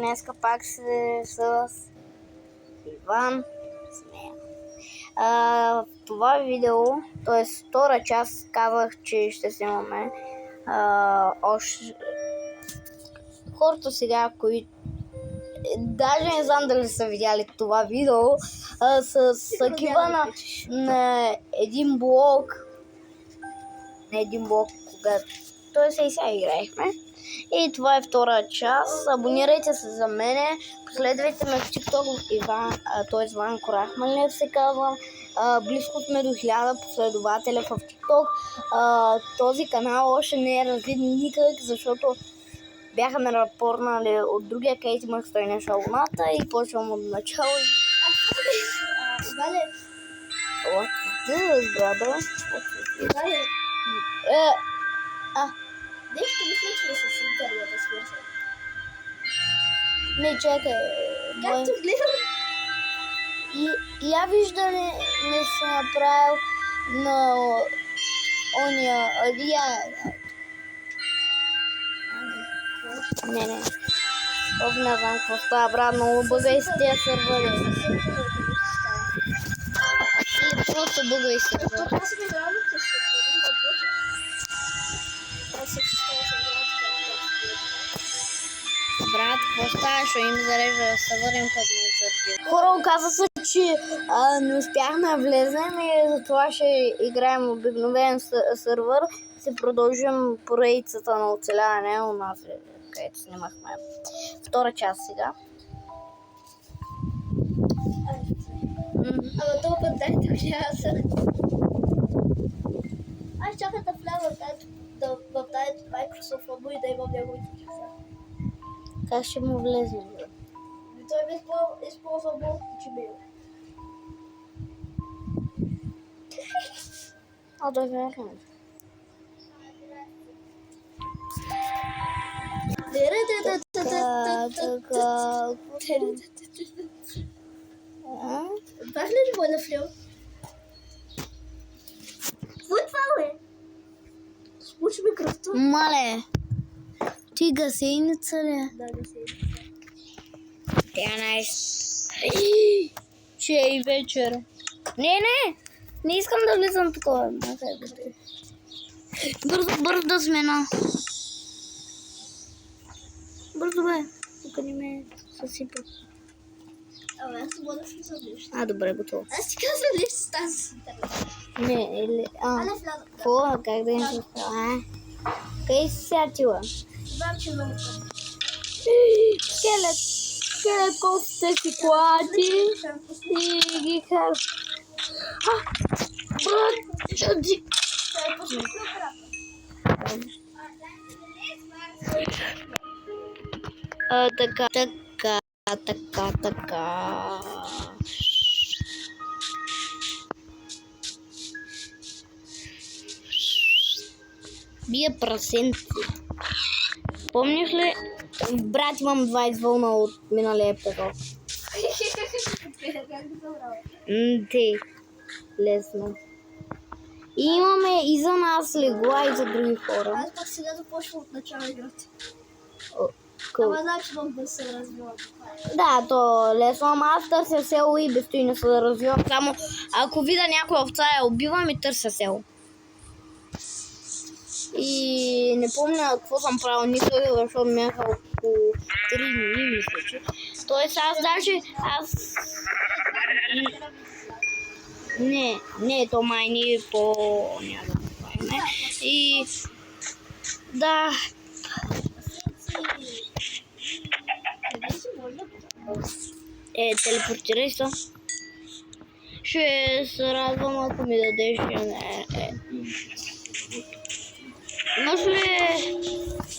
днеска пак с Иван. В това видео, т.е. втора част, казах, че ще снимаме още хората сега, които даже не знам дали са видяли това видео, с такива на един блог, когато т.е. и сега играехме. И това е втора част. Абонирайте се за мене, последвайте ме в TikTok, т.е. Ванко Рахманлиев се казвам. Близко сме до 1000 последователя в TikTok. Този канал още не е развит никак, защото бяха ме рапорнали от другия кейс, имах 100 нещо абоната и почвам от начало. Вале. What is this, brother? Вале. Нещо мисля, че с интернета свършва. Не, чакай. Както гледам. Я вижда ли не се направил на ония... Не. Не знам какво става, брат, много бъгай с тези сървъри. И просто бъгай с сървъри. Това си ме градите с сървъри, да почва. Аз се чувствам с Брат, какво става, ще им зарежда да се върнем път не зарежда. Хора, оказа се, че не успяхме да влезем и затова ще играем обикновен сървър. Ще продължим поредицата на оцеляване у нас, където снимахме втора част сега. Ама това път дайте гледа. Аз чакам да вляза в тази Microsoft Labo и да имам неговите часа. Как ще му влезем? Той ми използва Gmail. Да верно. Бах ли го на флю? Какво е това, бе? Спучи ми кръвта. Мале, ти гасейница ли? Да, гасейница. Тя че е и вечер. Не искам да влизам такова. Бързо да смена. Бързо бе, тук не ме съсипа. Абе, аз мога да влизам нещо. Добре, готово. Аз ти казвам нещо с тази с интернет. Не, или... Какво? Как да им се става? Къде си сятила? Знам, че много тъпо. Скелет, колкото си клати и ги кара. Брат, жади. Така. Бия прасенци. Помниш ли? Брат, имам 20 вълна от миналия епизод. Ти. Лесно. И имаме и за нас легла, и за други хора. Аз пак сега започвам от начало играта. Cool. Ама значи мога да се развивам. Да, то лесно, ама аз търся село и без той не се да развивам. Само ако видя някоя овца я убивам и търся село. И не помня какво съм правил никъде, защото бяха около 3 дни, мисля, че. Тоест аз Не, то май ни по... няма да правим. И... Да. Телепортирай се. Ще се радвам, ако ми дадеш Имаш ли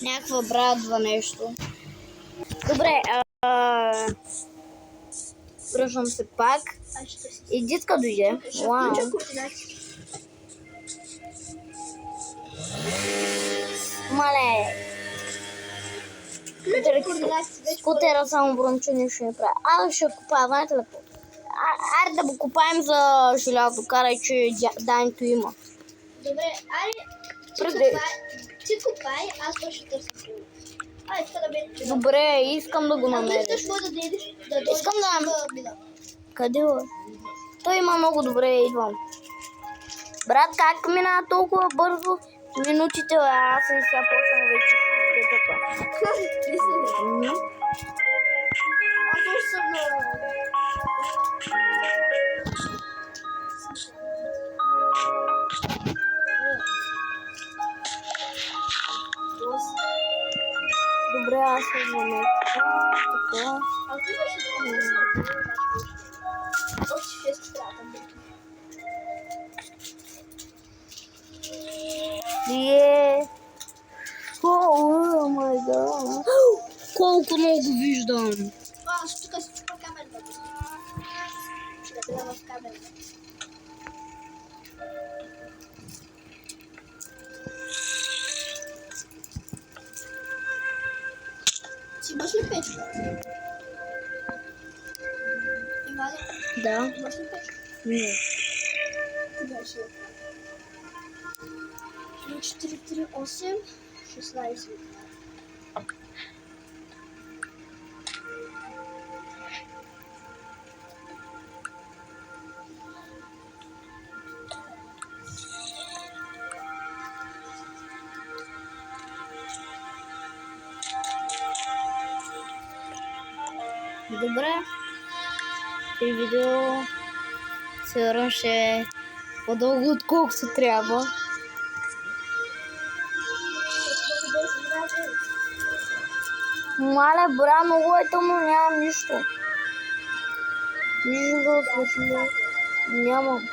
някаква брадва нещо? Добре, връщам се пак. И дитка дойде. Вау. Мале. Скутера само брончо не ще направя. Аз ще купая, знаете ли? Айде да го купаем за желязо. Карай, че Данито има. Добре, айде. Ти купай, аз ще търся. Иска да ме... Добре, искам да го Ако намеря. искаш, може да дойдеш да дойдеш Искам да- да мина. Къде е? Той има много добре, идвам. Брат, как мина толкова бързо? Минутите, аз сега почвам вече кетъпа. Аз още съм на... Добре, аз идвам. Така. Ако имаш още 6 трябва да бъде. О май гад. Колко много виждам. Аз тук си чупа камерата. Да гледам в камерата. Си имаш ли печка? Има ли? Да. Имаш ли печка? Не. Кога ще? 3, 4, 3, 8, 16. Добре. И видео сигурно ще е по-дълго отколкото трябва. Маля, бра, много е тъмно, нямам нищо. Нищо да осветля. Нямам.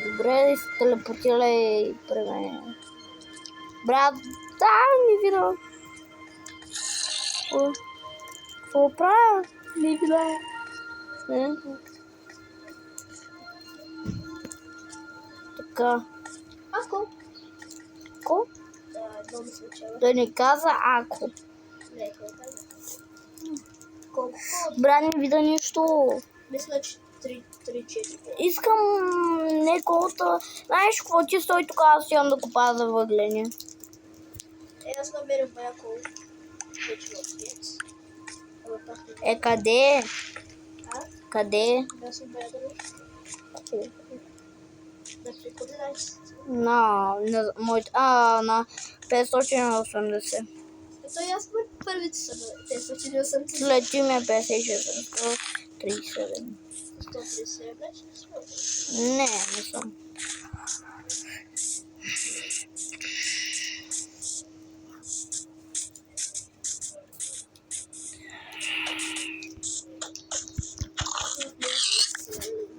Добре, да се телепортира и при мен. Брат, да, не видя. Какво правя? Не видя. Така. Ако? Ко? Да, много случайно. Да не каза ако. Не, какво каза? Колко? Брат, не видя нищо. Мисля, че 3-4. Искам не колата. Знаеш какво ти стой тук, аз имам да купа за въглени. Аз намерих моя кола. Вече в пиец. Къде? А? Къде? Да съм бедър. На приходи На 580. Ето и аз първите са на 580. След ти ми е 56. 37. 137 беше? Не съм.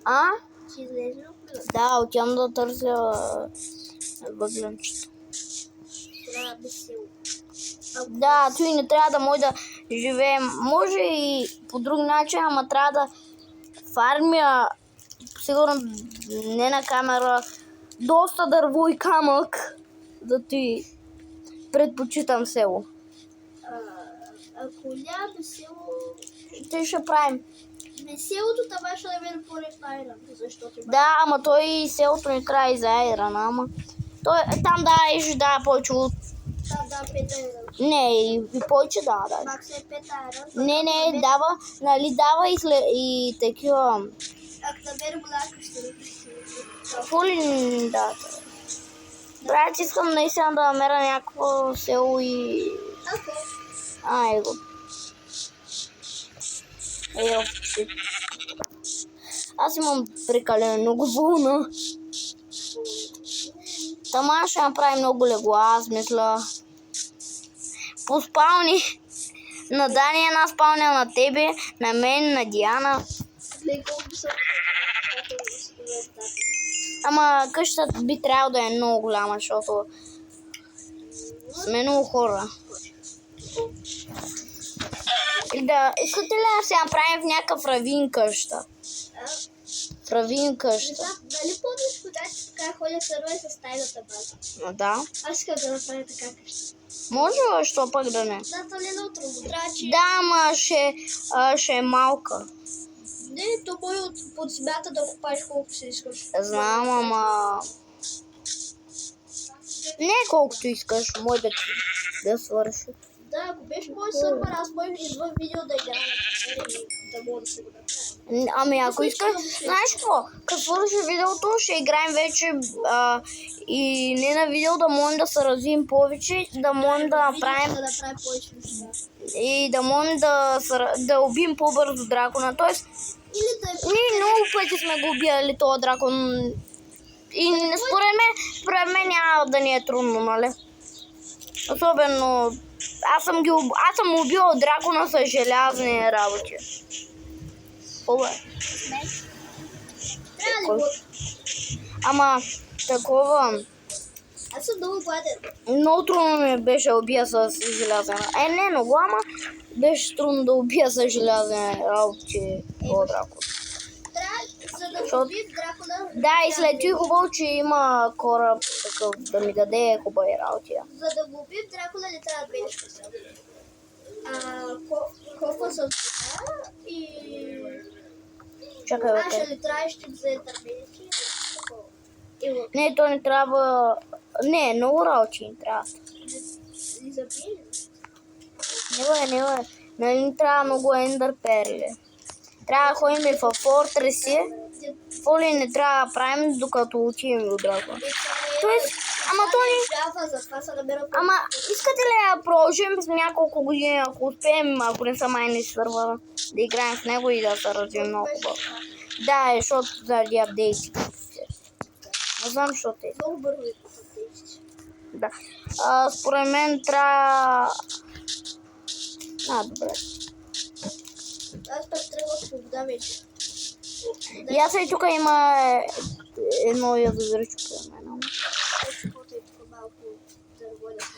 А? Си излезе от мен. Да, отивам да търся въгленчета. Трябва да се... Да, той не трябва да може да живеем. Може и по друг начин, ама трябва да фармя, сигурно не на камера, доста дърво и камък, да ти предпочитам село. Ако няма село... Те ще правим. Не селото това ще намерим по-лев на Айран, защото има... Да, ама той и селото не трябва и за Айрана, ама... Той, там да, и ще дава повече от... Там да, 5 Айран. Не, и повече да. Макс е 5 Айран. Не, дава, нали дава и такива... Ако намерим лака, ще рекли. Какво ли да? Брат, искам наистина да намеря някакво село и... Окей. Его. Ето. Аз имам прекалено много вълна. Тама ще направи много легла, аз мисля. По спални. На Дани една спалня, на тебе, на мен, на Диана. Ама къщата би трябвало да е много голяма, защото сме много хора. Да, искате ли да се направим в някакъв равин къща? В равин къща. Дали помниш, когато така ходя първа с тайната база? Да. Аз искам да направя така къща. Може, защо пък да не? Да, то не е много трудно. Трябва, че... Да, ама ще е малка. Не, то може под земята да копаеш колко си искаш. Знам, ама... Не колкото искаш, може да свърши. Да, ако беше мой сървър, аз мой извън видео да играя да мога да се го направя. Ами ако искаш, знаеш какво? Като свърши видеото, ще играем вече и не на видео, да можем да се развием повече, да можем да направим Да направим повече неща. и да можем да убием по-бързо дракона. Тоест, Или да е ние много пъти сме го убияли този дракон и според мен няма да ни е трудно, нали? Особено аз съм убил дракона с желязни работи. Хубаво. трябва ли го... Ама такова, Аз съм много гладен. много трудно ми беше да убия с желязен. Не много, ама беше трудно да убия с желязни работи този дракон. Трябва, за да убием дракона... Да, и след това хубаво, че има кораб такъв да ми даде хубави работи. За да го убием дракона не трябва две неща само. Кофа с вода и... Чакай, бе. Ще ли трябва ще взе търпение? Не, то не трябва... Не, много работи ни трябва. И забили? Не бе. Нали ни трябва много ендър перли. Трябва да ходим и в фортреси. Какво ли не трябва да правим, докато отидем до дракона. Тоест, ама то ни... Затова се намира... Ама, искате ли да продължим с няколко години, ако успеем, ако не са майни сървъра, да играем в него и да се развием много хубаво. Да, защото заради апдейти. Не знам, защото е. Много бързо е апдейтите. Да. Според мен трябва... добре. Аз пак трябва по вода вече. И аз и тук има едно язовирче при мен. Каквото е по-малко дърво да се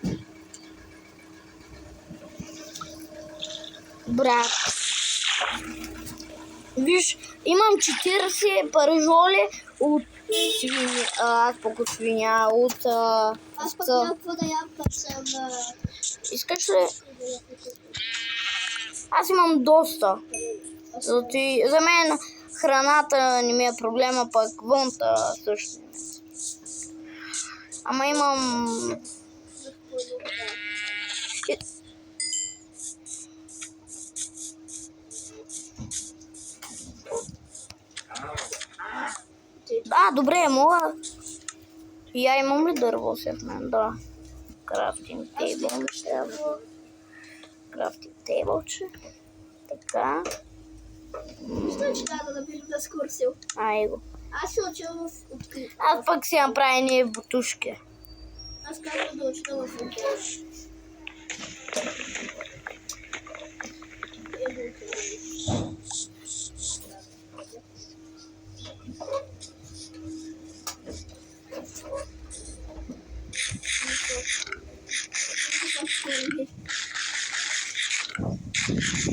прави. Брат. Виж, имам 40 парижоли от свиня, аз пък от свиня, от Аз пък няма какво да ям, пък съм... Искаш ли? Аз имам доста. За мен храната не ми е проблема, пък вънта също. Ама имам... Добре, мога. И я имам ли дърво след мен? Да. Крафтинг тейбъл ми трябва. Крафтинг тейбълче. Така. Мисля, че трябва да напишем екскурсия. Айго. Аз ще уча в открит. Аз пък си направя ние бутушки. Аз казвам да уча в открит.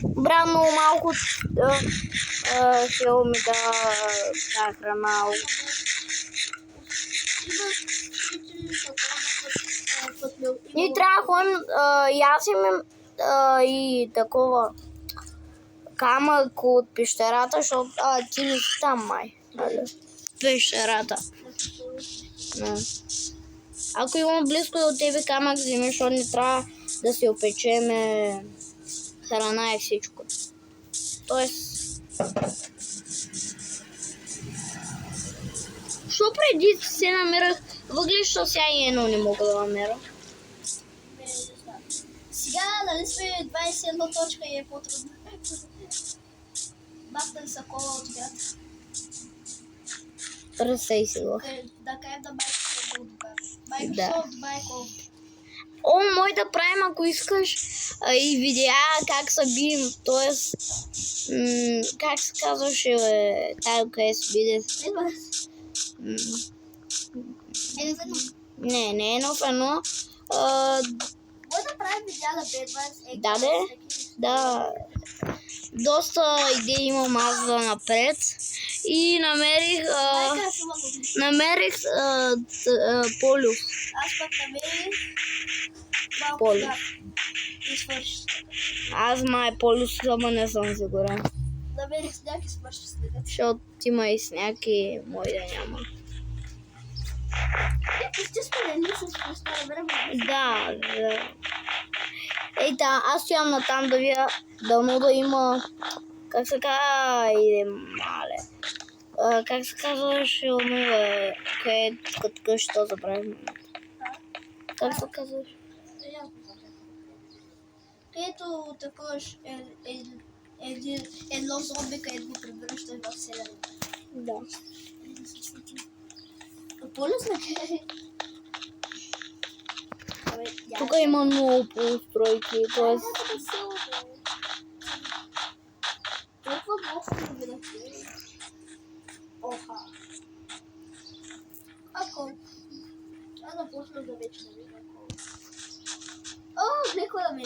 Бра, много малко хел ми да храна. Ние трябва да ходим и аз имам и такова камък от пещерата, защото ти не си там май. Пещерата. Ако имам близко до тебе камък, вземи, защото не трябва да си опечеме храна и всичко. Тоест... Що преди се намирах въглища, сега и едно не мога да намеря. Сега, нали сме 21 точка и е по-трудно. Бахта са кола от град. Разсей си го. Да кажем да Microsoft отбавя. Microsoft отбавя кола. Може да правим, ако искаш, и видеа как са бием, т.е. Как се казваше, тая къде се биде? Не е нов едно. Може да правим видеа на B20. Да. Доста идеи имам аз за напред. И намерих полюс. Аз пък намерих Полюс. И свърши. Аз май полюс, ама не съм сигурен. Намерих сняг и свърши следът. Защото има и сняг и мой да няма. Почти споделили с старо време. Да, да. Ей, аз стоям на там да видя дано да има, как се казва, мале. Как се казваш, къде като къща забравим. Как се казваш? Където також едно зомби, където го превръща в вселената. Да. По-лесно е. Тук има много постройки, т.е. Толкова много да видя. Оха. Ако. Аз започна да вече да видя. О, леко да ми.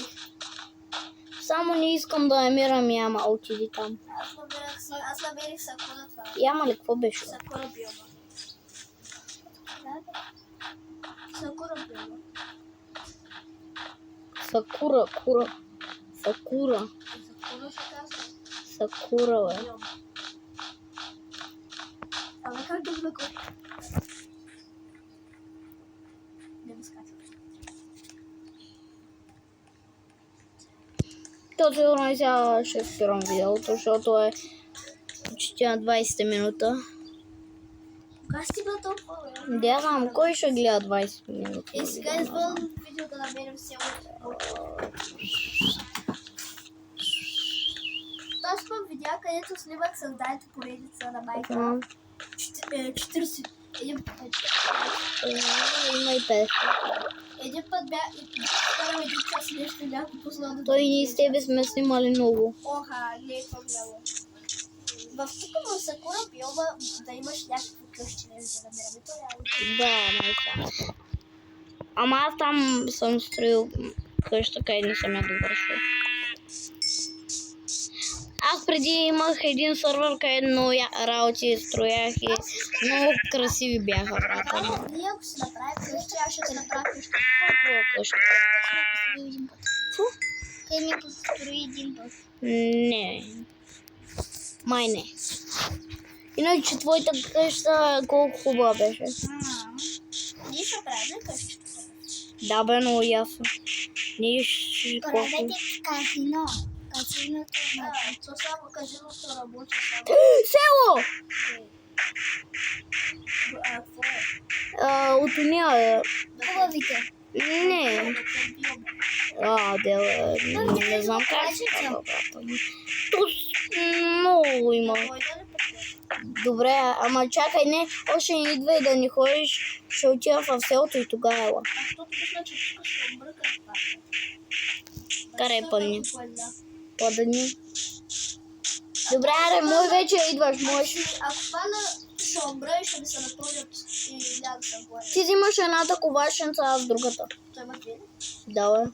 Само не искам да намирам яма, отиди там. Аз намерих Сакура това. Яма ли, какво беше? Сакура биома. Сакура биома. Сакура, Сакура. Сакура се казва. Сакура, бе. Биома. Абе как да го накопи? Не го скачам. То сигурно и сега ще спирам видеото, защото е почти на 20 минута. Кога стигна толкова, бе? Да, знам, кой ще гледа 20 минути? И сега извън видео да намерим село. Аз пък видя, където снимат създайте поредица на майка. 40. Един път. Има и 50. Един път бях и вкарам един час нещо бях пуснал да... Той ние с тебе сме снимали много. Оха, не е това гледа. В тук в Сакура биома да имаш някакви къщи, не за да намираме то реално. Да, майка. Ама аз там съм строил къща, къде не съм я довършил. Аз преди имах един сървър, където много работи строях и много красиви бяха, брата. Ние ако си направим къщи, аз ще си направя къщи. Какво къща? Къде ми построи един път. Не. Май не. Иначе твоята къща колко хубава беше. Ние ще правим къщи. Да, бе, много ясно. Ние ще колко... казино. Казиното то само казиното работи само. Село! Какво е? От уния. Хубавите. Не. Не знам как се казва, брата. Тут много има. Добре, ама чакай, не, още не идва и да не ходиш, ще отида в селото и тогава ела. Карай пъдни. Пъдни. Добре, аре, мой вече идваш, можеш. Ако пада, ще обра и ще ми се напълнят и няма да съм горе. Ти взимаш едната ковашенца, аз другата. Той има две. Да, бе.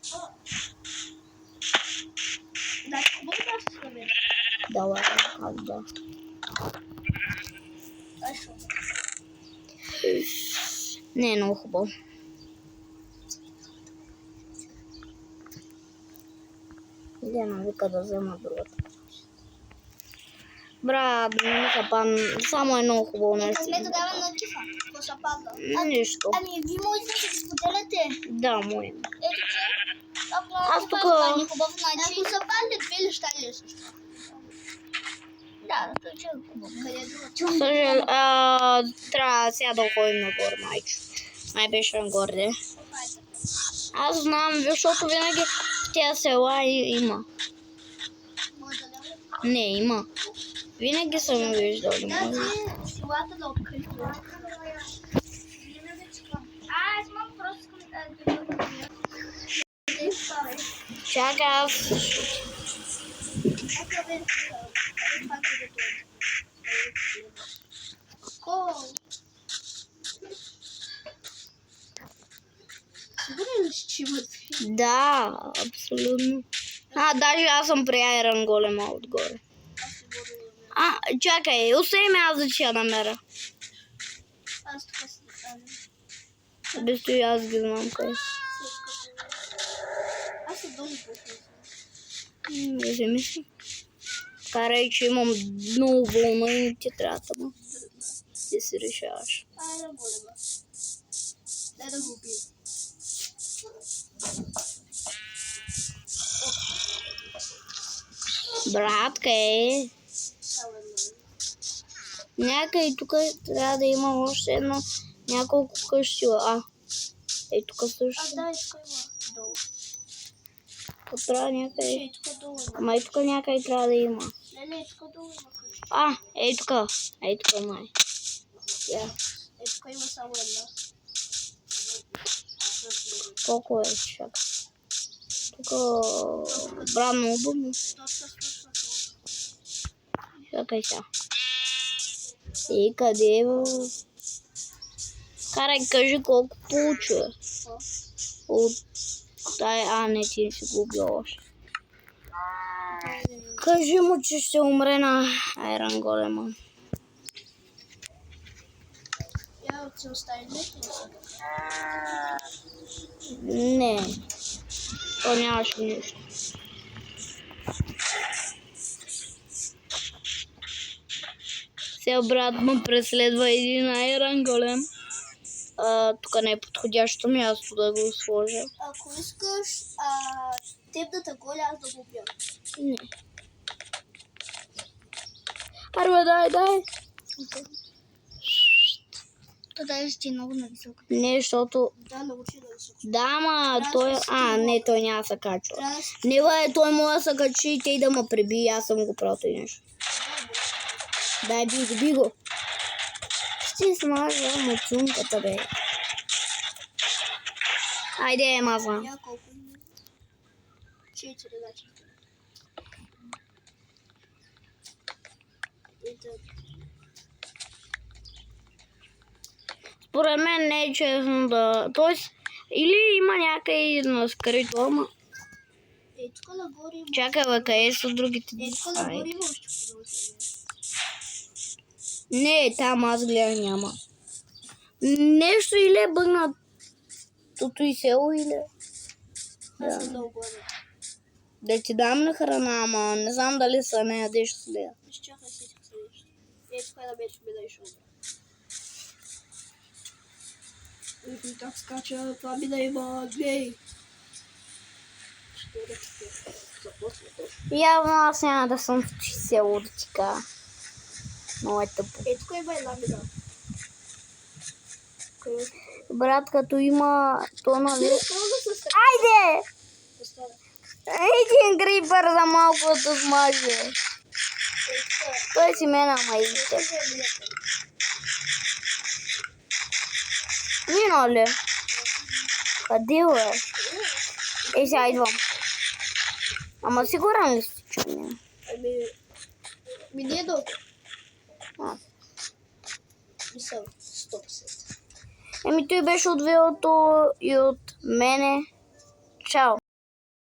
Да, хубаво да ще се намеря. Да, бе, как да. Ай, ще обра. Не е много хубаво. Дена вика да взема другата. Брат, не капан, само е много хубаво нещо. Сме тогава на кифа. Какво са падна? Нищо. Ами, вие можете да се споделяте. Да, мой. Ето, че Аз тук... Ако са падли две неща ли е също? Да, да, че е хубаво. Къде е друга? Трябва сега да ходим нагоре, майчо. Май беше нагоре. Аз знам, защото винаги в тези села има. Може да не. Не, има. Винаги съм виждал. Да, ти селата да открити. Аз имам просто Чакай, аз... Сигурен ли си, че имат? Да, абсолютно. Даже аз съм при Айрон Голема отгоре. Чакай, остави ме аз да ти я намеря. Аз тук си да Без това аз ги знам къде. Аз се долу по-хубаво. Не вземи си. Карай, че имам много вълна и ти трябва да си решаваш. Айрон Голема. Дай да го убием. Братка Само едно. някъде тук трябва да има още едно, няколко къщи. Тук също. Да, тук има долу. Тук трябва някъде. Ще тук долу има. Ама тук някъде трябва да има. Не, тук долу има къщи. Тук. Тук май. Тук има само една. Колко е? Чак. Тук брат много бъдно. Чакай сега. Къде е? Карай, кажи колко получва. От тая... не, ти си го убил още. Кажи му, че ще умре на Айрон Голема. Я се остави нещо. Не. То нямаше нищо. Сега брат му преследва един Айрон Голем. Тук не е подходящо място да го сложа. Ако искаш теб да те голя, аз да го убия. Не. Арбе, дай. То даже ти е много нависоко. Не, защото... Да, научи да високо. Да, ма, той... не, той няма да се качва. Трябва Не, бе, той може да се качи и те да ме пребие. Аз съм го правил той нещо. Дай, би го. Ще смажа муцунката, бе. Айде, маза. Я колко има? 4, значи. Според мен не е честно да... Тоест, или има някъде на скрито, ама... Тук нагоре има. Чакай, бе, къде са другите? Тук нагоре има още продължение. Не, там аз гледам няма. Нещо или е бъгнат тото и село, или... Аз съм много гладен. Да ти дам на храна, ама не знам дали са не ядеш с лея. Изчакай си тук нещо. Тук е да беше ми да и шумба. Как скача, това ми да има гей. Явно аз няма да съм в село, да ти кажа. Много е тъпо. Тук има една беда. Брат, като има то, нали... Айде! Един крипър за малко да смаже. Той си мен, ама идите. Вино ли? Къде бе? Сега идвам. Ама сигурен ли си, че не? Не е долу. Мисъл, 100%. Той беше от видеото и от мене. Чао!